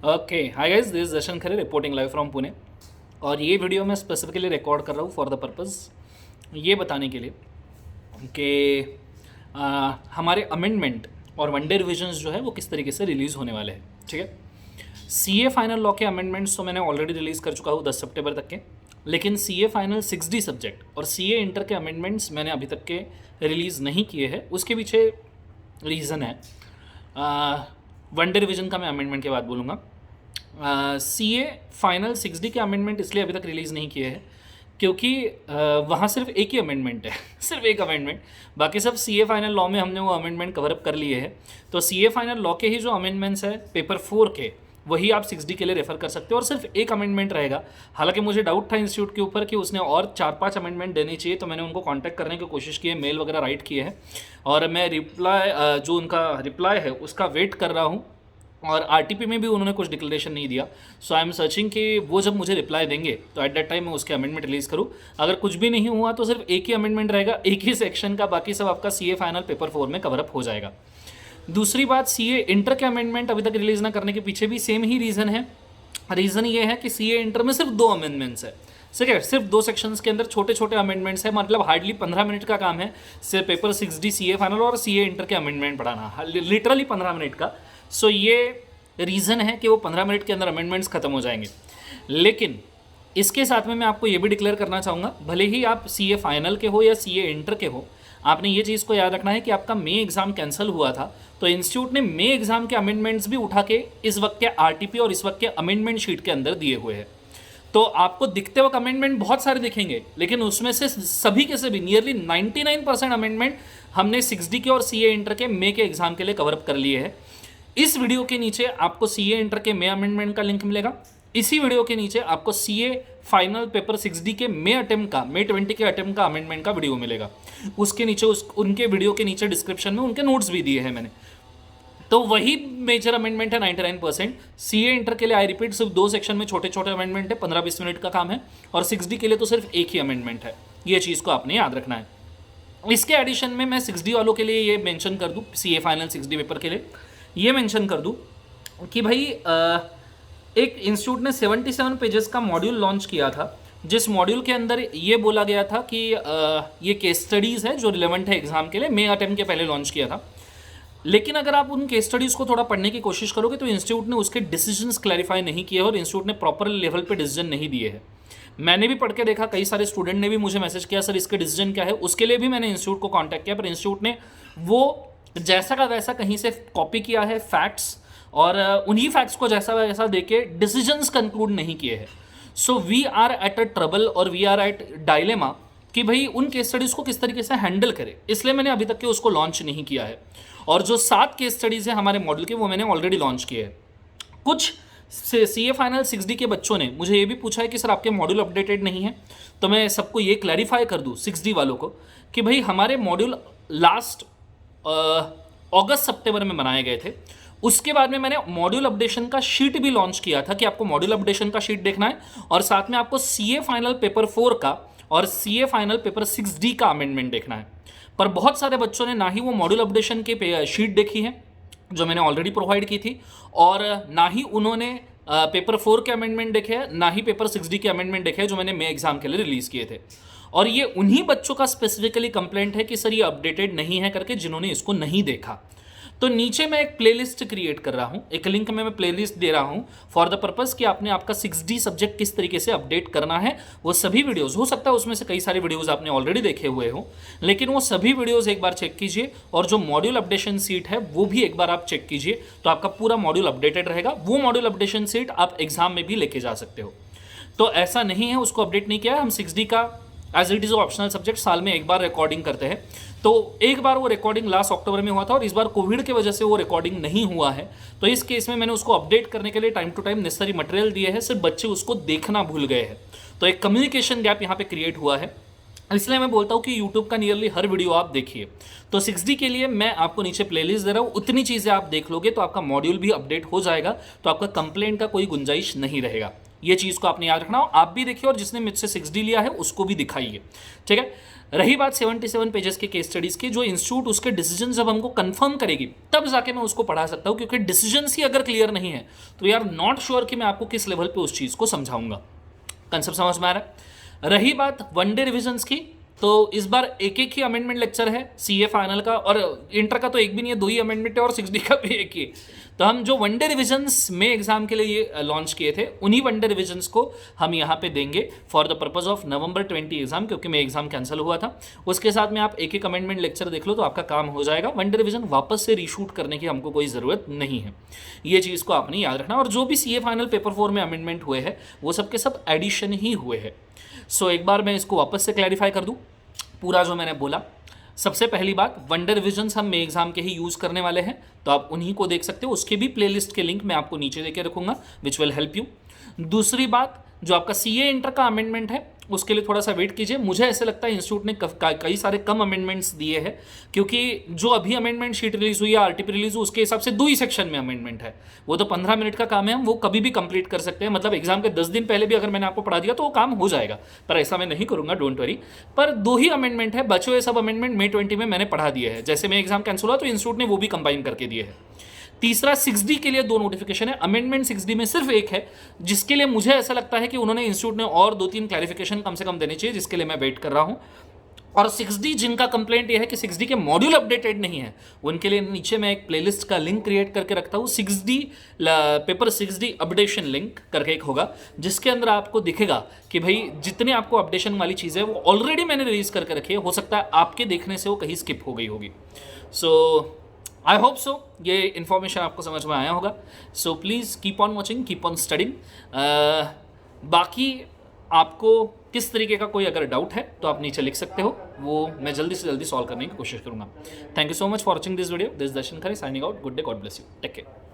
Okay hi guys, this is Jashan Khare reporting live from Pune. और ये video मैं specifically record कर रहा हूँ फॉर द पर्पज़ ये बताने के लिए कि हमारे अमेंडमेंट और वनडे रिविजन्स जो है वो किस तरीके से रिलीज़ होने वाले हैं। ठीक है, सीए फाइनल लॉ के अमेंडमेंट्स तो मैंने ऑलरेडी रिलीज़ कर चुका हूँ 10 सितंबर तक के, लेकिन सीए फाइनल 6D सब्जेक्ट और सीए इंटर के अमेंडमेंट्स मैंने अभी तक के रिलीज़ नहीं किए हैं। उसके पीछे रीज़न है, वनडे रिविजन का मैं अमेंडमेंट के बाद बोलूँगा। सीए फाइनल 6D के अमेंडमेंट इसलिए अभी तक रिलीज़ नहीं किए हैं क्योंकि वहाँ सिर्फ एक ही अमेंडमेंट है सिर्फ एक अमेंडमेंट, बाकी सब सीए फाइनल लॉ में हमने वो अमेंडमेंट कवरअप कर लिए हैं। तो सीए फाइनल लॉ के ही जो अमेंडमेंट्स है पेपर 4 के, वही आप 6D के लिए रेफर कर सकते हो और सिर्फ एक अमेंडमेंट रहेगा। हालांकि मुझे डाउट था इंस्टीट्यूट के ऊपर कि उसने और 4-5 अमेंडमेंट देने चाहिए, तो मैंने उनको कांटेक्ट करने की कोशिश की है, मेल वगैरह राइट किए हैं और मैं रिप्लाई जो उनका रिप्लाई है उसका वेट कर रहा हूँ। और आरटीपी में भी उन्होंने कुछ डिक्लेरेशन नहीं दिया, सो आई एम सर्चिंग कि वो जब मुझे रिप्लाई देंगे तो एट दैट टाइम मैं उसके अमेंडमेंट रिलीज़ करूँ। अगर कुछ भी नहीं हुआ तो सिर्फ एक ही अमेंडमेंट रहेगा, एक ही सेक्शन का, बाकी सब आपका सीए फाइनल पेपर 4 में कवरअप हो जाएगा। दूसरी बात, सीए इंटर के अमेंडमेंट अभी तक रिलीज़ ना करने के पीछे भी सेम ही रीज़न है। रीज़न ये है कि सीए इंटर में सिर्फ 2 अमेंडमेंट्स है, ठीक है, सिर्फ 2 सेक्शंस के अंदर छोटे छोटे अमेंडमेंट्स है, मतलब हार्डली 15 मिनट का काम है सिर्फ पेपर 6D सीए फाइनल और सीए इंटर के अमेंडमेंट पढ़ाना, लिटरली 15 मिनट का। सो ये रीज़न है कि वो 15 मिनट के अंदर अमेंडमेंट्स खत्म हो जाएंगे। लेकिन इसके साथ में मैं आपको ये भी डिक्लेयर करना चाहूँगा, भले ही आप सीए फाइनल के हो या सीए इंटर के हो, आपने ये चीज़ को याद रखना है कि आपका मई एग्ज़ाम कैंसिल हुआ था, तो इंस्टीट्यूट ने मई एग्ज़ाम के अमेंडमेंट्स भी उठा के इस वक्त के आरटीपी और इस वक्त के अमेंडमेंट शीट के अंदर दिए हुए हैं। तो आपको दिखते वक्त अमेंडमेंट बहुत सारे दिखेंगे, लेकिन उसमें से सभी के सभी नियरली 99% अमेंडमेंट हमने 6D के और सीए इंटर के मई के एग्ज़ाम के लिए कवरअप कर लिए हैं। इस वीडियो के नीचे आपको सीए इंटर के मई अमेंडमेंट का लिंक मिलेगा, इसी वीडियो के नीचे आपको सीए फाइनल पेपर 6D के मई अटेम्प्ट का, मई 20 के अटेम्प्ट का अमेंडमेंट का वीडियो मिलेगा। उसके नीचे उनके वीडियो के नीचे डिस्क्रिप्शन में उनके नोट्स भी दिए हैं मैंने। तो वही मेजर अमेंडमेंट है 99%। सीए इंटर के लिए आई रिपीट सिर्फ 2 सेक्शन में छोटे छोटे अमेंडमेंट है, 15-20 मिनट का काम है, और 6D के लिए तो सिर्फ एक ही अमेंडमेंट है। ये चीज़ को आपने याद रखना है। इसके एडिशन में मैं 6D वालों के लिए ये मेंशन कर दूँ, सीए फाइनल 6D पेपर के लिए ये मेंशन कर दूँ कि भाई एक इंस्टीट्यूट ने 77 पेजेस का मॉड्यूल लॉन्च किया था, जिस मॉड्यूल के अंदर ये बोला गया था कि ये केस स्टडीज़ है जो रिलेवेंट है एग्जाम के लिए, मई अटेम्प्ट के पहले लॉन्च किया था। लेकिन अगर आप उन केस स्टडीज़ को थोड़ा पढ़ने की कोशिश करोगे तो इंस्टीट्यूट ने उसके डिसीजंस क्लैरिफाई नहीं किए और इंस्टीट्यूट ने प्रॉपर लेवल पे डिसीजन नहीं दिए हैं। मैंने भी पढ़ के देखा, कई सारे स्टूडेंट ने भी मुझे मैसेज किया सर इसके डिसीजन क्या है, उसके लिए भी मैंने इंस्टीट्यूट को कॉन्टैक्ट किया, पर इंस्टीट्यूट ने वो जैसा का वैसा कहीं से कॉपी किया है फैक्ट्स, और उन्हीं फैक्ट्स को जैसा वैसा देके डिसीजंस कंक्लूड नहीं किए हैं। So we are at a trouble और वी आर एट डायलेमा कि भाई उन केस स्टडीज़ को किस तरीके से हैंडल करें, इसलिए मैंने अभी तक के उसको लॉन्च नहीं किया है। और जो 7 केस स्टडीज़ है हमारे मॉडल के, वो मैंने ऑलरेडी लॉन्च किए हैं। कुछ सीए फाइनल 6D के बच्चों ने मुझे ये भी पूछा है कि सर आपके मॉड्यूल अपडेटेड नहीं है, तो मैं सबको ये क्लैरिफाई कर दूँ 6D वालों को कि भाई हमारे मॉड्यूल लास्ट अगस्त सितंबर में बनाए गए थे। उसके बाद में मैंने मॉड्यूल अपडेशन का शीट भी लॉन्च किया था कि आपको मॉड्यूल अपडेशन का शीट देखना है, और साथ में आपको सीए फाइनल पेपर 4 का और सीए फाइनल पेपर 6D का अमेंडमेंट देखना है। पर बहुत सारे बच्चों ने ना ही वो मॉड्यूल अपडेशन के शीट देखी है जो मैंने ऑलरेडी प्रोवाइड की थी, और ना ही उन्होंने पेपर 4 के अमेंडमेंट देखे हैं, ना ही पेपर 6D के अमेंडमेंट देखे हैं जो मैंने मई एग्जाम के लिए रिलीज़ किए थे। और ये उन्हीं बच्चों का स्पेसिफिकली कंप्लेंट है कि सर ये अपडेटेड नहीं है करके, जिन्होंने इसको नहीं देखा। तो नीचे मैं एक प्लेलिस्ट क्रिएट कर रहा हूँ, एक लिंक में मैं प्लेलिस्ट दे रहा हूँ फॉर द पर्पस कि आपने आपका 6D सब्जेक्ट किस तरीके से अपडेट करना है। वो सभी वीडियोस, हो सकता है उसमें से कई सारे वीडियोस आपने ऑलरेडी देखे हुए हो, लेकिन वो सभी वीडियोस एक बार चेक कीजिए, और जो मॉड्यूल अपडेशन सीट है वो भी एक बार आप चेक कीजिए, तो आपका पूरा मॉड्यूल अपडेटेड रहेगा। वो मॉड्यूल अपडेशन सीट आप एग्जाम में भी लेके जा सकते हो। तो ऐसा नहीं है उसको अपडेट नहीं किया है, हम 6D का as it is optional subject साल में एक बार रिकॉर्डिंग करते हैं। तो एक बार वो रिकॉर्डिंग लास्ट अक्टूबर में हुआ था और इस बार कोविड की वजह से वो रिकॉर्डिंग नहीं हुआ है, तो इस केस में मैंने उसको अपडेट करने के लिए time to time necessary material दिए हैं, सिर्फ बच्चे उसको देखना भूल गए हैं। तो एक कम्युनिकेशन गैप यहाँ पे क्रिएट हुआ है, इसलिए मैं बोलता हूँ कि यूट्यूब का नियरली हर वीडियो आप देखिए। तो 6D के लिए मैं आपको नीचे प्लेलिस्ट दे रहा हूँ, उतनी चीज़ें आप देख लोगे तो आपका मॉड्यूल भी अपडेट हो जाएगा, तो आपका कंप्लेंट का कोई गुंजाइश नहीं रहेगा। ये चीज़ को आपने याद रखना हो, आप भी देखिए और जिसने मुझसे 6D लिया है उसको भी दिखाइए, ठीक है। रही बात 77 पेजेस के केस स्टडीज़ की, जो इंस्टीट्यूट उसके डिसीजन जब हमको कंफर्म करेगी तब जाके मैं उसको पढ़ा सकता हूँ, क्योंकि डिसीजंस ही अगर क्लियर नहीं है तो यार नॉट श्योर कि मैं आपको किस लेवल पे उस चीज़ को समझाऊंगा। कंसेप्ट समझ में आ रहा है। रही बात वनडे रिविजन्स की, तो इस बार एक एक ही अमेंडमेंट लेक्चर है सीए फाइनल का, और इंटर का तो एक भी नहीं है, 2 ही अमेंडमेंट है, और 6D का भी एक ही है। तो हम जो वनडे रिविजन्स में एग्जाम के लिए ये लॉन्च किए थे, उन्हीं वनडे रिविजन्स को हम यहाँ पे देंगे for the purpose of November 20 exam, क्योंकि मेरा एग्जाम कैंसिल हुआ था। उसके साथ में आप एक एक अमेंडमेंट लेक्चर देख लो तो आपका काम हो जाएगा। वनडे रिविजन वापस से रीशूट करने की हमको कोई ज़रूरत नहीं है, ये चीज़ को आपने याद रखना। और जो भी सीए फाइनल पेपर 4 में अमेंडमेंट हुए हैं वो सब के सब एडिशन ही हुए हैं। सो एक बार मैं इसको वापस से क्लैरिफाई कर दूं पूरा जो मैंने बोला। सबसे पहली बात, वनडे रिविजन्स हम एग्जाम के ही यूज़ करने वाले हैं, तो आप उन्हीं को देख सकते हो। उसके भी प्लेलिस्ट के लिंक मैं आपको नीचे देके रखूंगा, विच विल हेल्प यू। दूसरी बात, जो आपका सीए इंटर का अमेंडमेंट है उसके लिए थोड़ा सा वेट कीजिए। मुझे ऐसे लगता है इंस्टीट्यूट ने कई सारे कम अमेंडमेंट्स दिए हैं, क्योंकि जो अभी अमेंडमेंट शीट रिलीज हुई है, आरटीपी रिलीज हुई, उसके हिसाब से 2 ही सेक्शन में अमेंडमेंट है। वो तो 15 मिनट का काम है, हम वो कभी भी कंप्लीट कर सकते हैं। मतलब एग्जाम के 10 दिन पहले भी अगर मैंने आपको पढ़ा दिया तो वो काम हो जाएगा, पर ऐसा मैं नहीं करूंगा, डोंट वरी। पर 2 ही अमेंडमेंट है, बचे हुए सब अमेंडमेंट May 20 में मैंने पढ़ा दिए हैं। जैसे मैं एग्जाम कैंसिल हुआ तो इंस्टीट्यूट ने वो भी कंबाइन करके दिए हैं। तीसरा, 6D के लिए 2 नोटिफिकेशन है। अमेंडमेंट 6D में सिर्फ एक है, जिसके लिए मुझे ऐसा लगता है कि उन्होंने इंस्टीट्यूट ने और 2-3 क्लैरिफिकेशन कम से कम देने चाहिए, जिसके लिए मैं वेट कर रहा हूं। और 6D जिनका कंप्लेंट ये है कि 6D के मॉड्यूल अपडेटेड नहीं है, उनके लिए नीचे मैं एक प्लेलिस्ट का लिंक क्रिएट करके रखता हूँ। 6D paper 6D updation link करके एक होगा, जिसके अंदर आपको दिखेगा कि भाई जितने आपको अपडेशन वाली चीज़ें वो ऑलरेडी मैंने रिलीज करके रखी है। हो सकता है आपके देखने से वो कहीं स्किप हो गई होगी। सो आई होप सो ये इन्फॉर्मेशन आपको समझ में आया होगा। So please keep on watching, keep on studying. बाकी आपको किस तरीके का कोई अगर डाउट है तो आप नीचे लिख सकते हो, वो मैं जल्दी से जल्दी सॉल्व करने की कोशिश करूंगा। Thank you so much for watching this video. This Darshan Khare signing out. Good day, God bless you, take care.